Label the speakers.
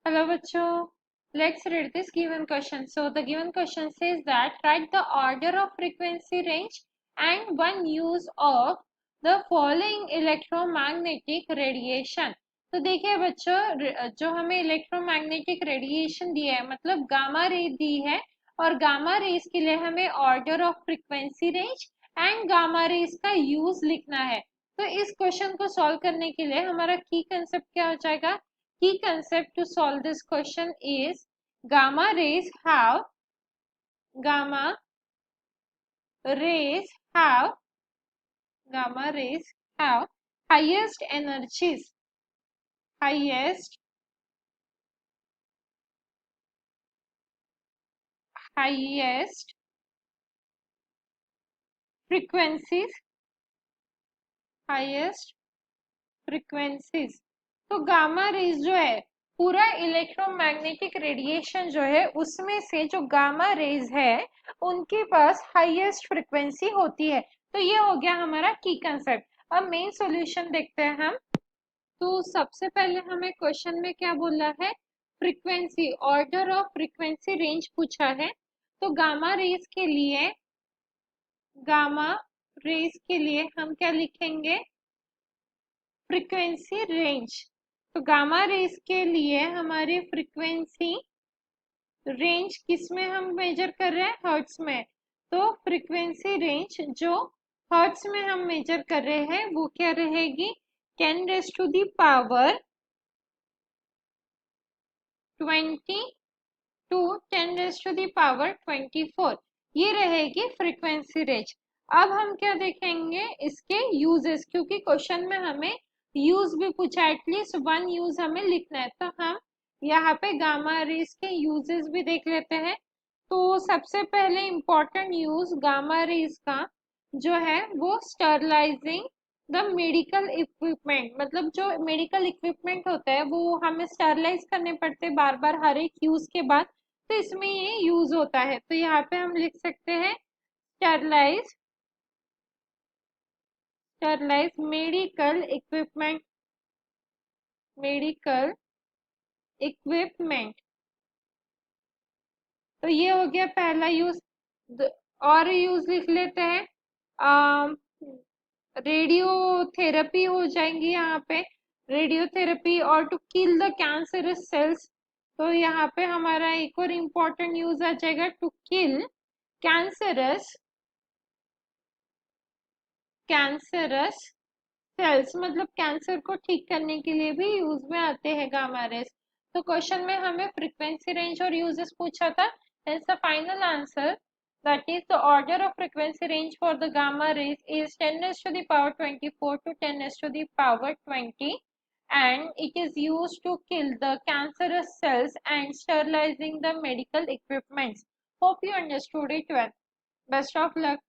Speaker 1: Hello, Bacho. Let's read this given question. So, the given question says that write the order of frequency range and one use of the following electromagnetic radiation. तो देखिए बच्चों, जो हमें electromagnetic radiation दिया है मतलब gamma ray दी है, और गामा रेज के लिए हमें order of frequency range and gamma rays का यूज लिखना है। तो इस क्वेश्चन को सॉल्व करने के लिए हमारा की कंसेप्ट क्या हो जाएगा? Key concept to solve this question is gamma rays have gamma rays have gamma rays have highest energies, highest highest frequencies, highest frequencies। तो गामा रेज जो है पूरा इलेक्ट्रोमैग्नेटिक रेडिएशन जो है उसमें से जो गामा रेज है उनके पास हाईएस्ट फ्रीक्वेंसी होती है। तो ये हो गया हमारा की कंसेप्ट। अब मेन सॉल्यूशन देखते हैं हम। तो सबसे पहले हमें क्वेश्चन में क्या बोला है? Frequency, order of frequency range पूछा है। तो गामा रेज के लिए हम क्या लिखेंगे? Frequency range. तो गामा रेज के लिए हमारी फ्रीक्वेंसी रेंज किस में हम मेजर कर रहे हैं? हर्ट्स में। तो फ्रीक्वेंसी रेंज जो हर्ट्स में हम मेजर कर रहे हैं वो क्या रहेगी? 10 raise to the power 20 to 10 raise to the power 24, ये रहेगी फ्रीक्वेंसी रेंज। अब हम क्या देखेंगे? इसके यूजेस, क्योंकि क्वेश्चन में हमें यूज भी पूछा, एटलीस्ट वन यूज हमें लिखना है। तो हम यहाँ पे गामा रेज के यूजेस भी देख लेते हैं। तो सबसे पहले इम्पोर्टेंट यूज गामा रेज का जो है वो स्टरलाइजिंग द मेडिकल इक्विपमेंट, मतलब जो मेडिकल इक्विपमेंट होता है वो हमें स्टरलाइज करने पड़ते हैं बार बार हर एक यूज के बाद। तो इसमें ये यूज होता है। तो यहाँ पे हम लिख सकते हैं sterilise, sterilise medical equipment, medical equipment. तो ये हो गया पहला यूज। और यूज लिख लेते हैं। रेडियोथेरेपी हो जाएंगी यहाँ पे, रेडियोथेरेपी, और to kill the cancerous cells. तो यहाँ पे हमारा एक और इम्पोर्टेंट यूज आ जाएगा, to kill cancerous, cancerous cells, मतलब कैंसर को ठीक करने के लिए भी यूज में आते हैं गामा रेज। तो क्वेश्चन में हमें फ्रीक्वेंसी रेंज और यूजेस पूछा था। Hence the final answer, that is the order of frequency range for the gamma rays is 10 raised to the power 24 to 10 raised to the power 20, and it is used to kill the cancerous cells and sterilizing the medical equipments. Hope you understood it well. Best of luck.